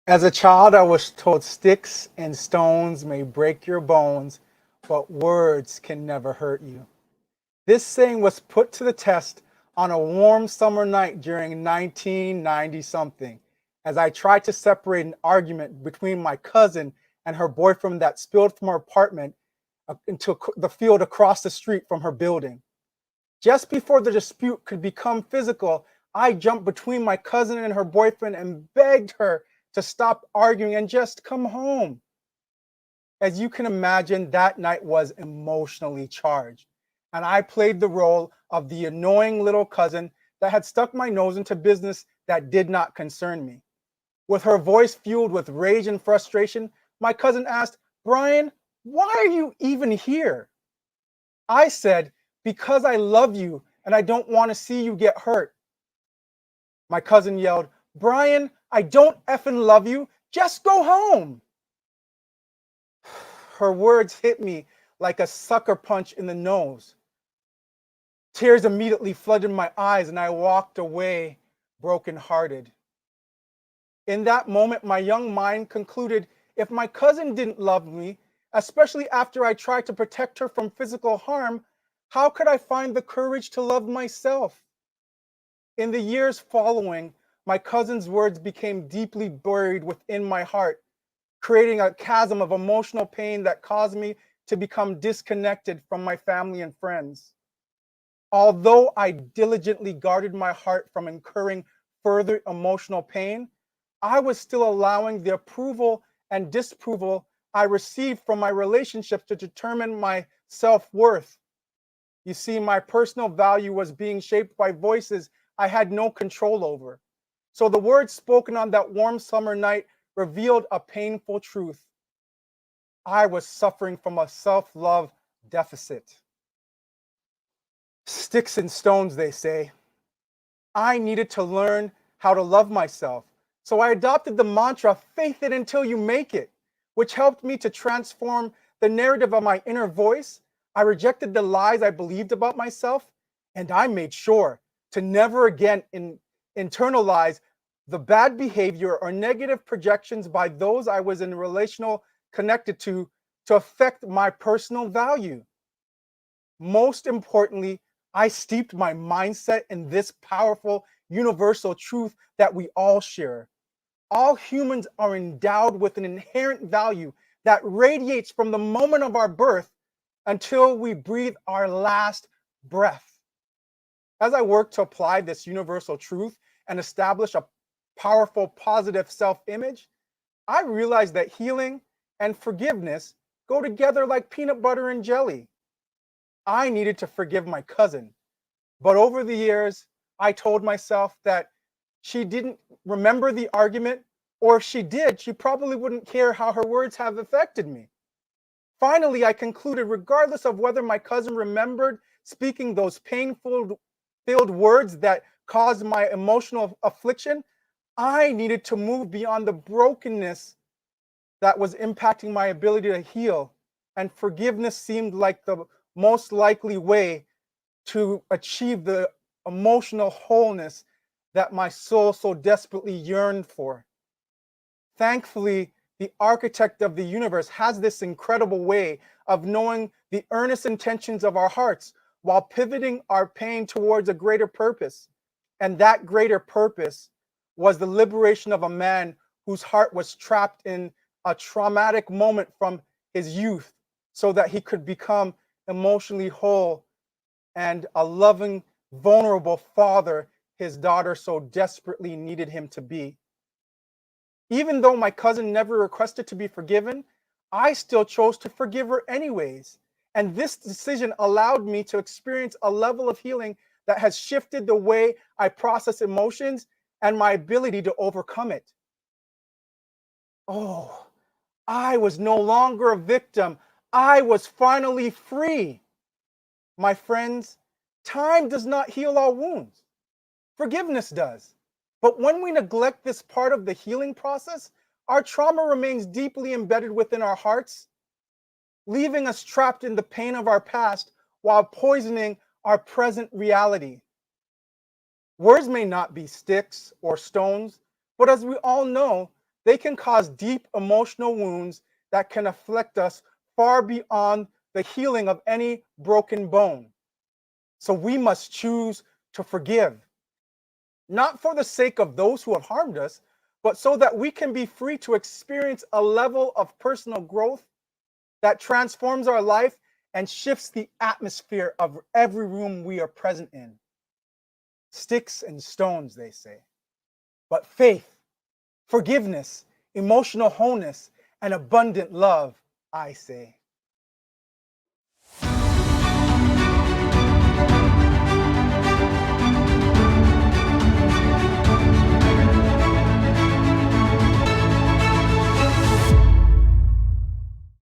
As a child, I was told sticks and stones may break your bones, but words can never hurt you. This saying was put to the test on a warm summer night during 1990 something, as I tried to separate an argument between my cousin and her boyfriend that spilled from her apartment into the field across the street from her building. Just before the dispute could become physical, I jumped between my cousin and her boyfriend and begged her to stop arguing and just come home. As you can imagine, that night was emotionally charged, and I played the role of the annoying little cousin that had stuck my nose into business that did not concern me. With her voice fueled with rage and frustration, my cousin asked, "Brian, why are you even here?" I said, "Because I love you and I don't want to see you get hurt." My cousin yelled, "Brian, I don't effing love you. Just go home." Her words hit me like a sucker punch in the nose. Tears immediately flooded my eyes and I walked away brokenhearted. In that moment, my young mind concluded if my cousin didn't love me, especially after I tried to protect her from physical harm, how could I find the courage to love myself? In the years following, my cousin's words became deeply buried within my heart, creating a chasm of emotional pain that caused me to become disconnected from my family and friends. Although I diligently guarded my heart from incurring further emotional pain, I was still allowing the approval and disapproval I received from my relationships to determine my self-worth. You see, my personal value was being shaped by voices I had no control over. So the words spoken on that warm summer night revealed a painful truth. I was suffering from a self-love deficit. Sticks and stones, they say. I needed to learn how to love myself. So I adopted the mantra, faith it until you make it, which helped me to transform the narrative of my inner voice. I rejected the lies I believed about myself, and I made sure to never again internalize the bad behavior or negative projections by those I was in relational connected to affect my personal value. Most importantly, I steeped my mindset in this powerful universal truth that we all share. All humans are endowed with an inherent value that radiates from the moment of our birth until we breathe our last breath. As I work to apply this universal truth and establish a powerful positive self-image, I realized that healing and forgiveness go together like peanut butter and jelly. I needed to forgive my cousin, but over the years, I told myself that she didn't remember the argument, or if she did, she probably wouldn't care how her words have affected me. Finally, I concluded, regardless of whether my cousin remembered speaking those painful filled words that caused my emotional affliction, I needed to move beyond the brokenness that was impacting my ability to heal. And forgiveness seemed like the most likely way to achieve the emotional wholeness that my soul so desperately yearned for. Thankfully, the architect of the universe has this incredible way of knowing the earnest intentions of our hearts while pivoting our pain towards a greater purpose. And that greater purpose was the liberation of a man whose heart was trapped in a traumatic moment from his youth so that he could become emotionally whole and a loving, vulnerable father his daughter so desperately needed him to be. Even though my cousin never requested to be forgiven, I still chose to forgive her anyways. And this decision allowed me to experience a level of healing that has shifted the way I process emotions and my ability to overcome it. Oh, I was no longer a victim. I was finally free. My friends, time does not heal all wounds. Forgiveness does. But when we neglect this part of the healing process, our trauma remains deeply embedded within our hearts, leaving us trapped in the pain of our past while poisoning our present reality. Words may not be sticks or stones, but as we all know, they can cause deep emotional wounds that can afflict us far beyond the healing of any broken bone. So we must choose to forgive, not for the sake of those who have harmed us, but so that we can be free to experience a level of personal growth that transforms our life and shifts the atmosphere of every room we are present in. Sticks and stones, they say, but faith, forgiveness, emotional wholeness, and abundant love, I say.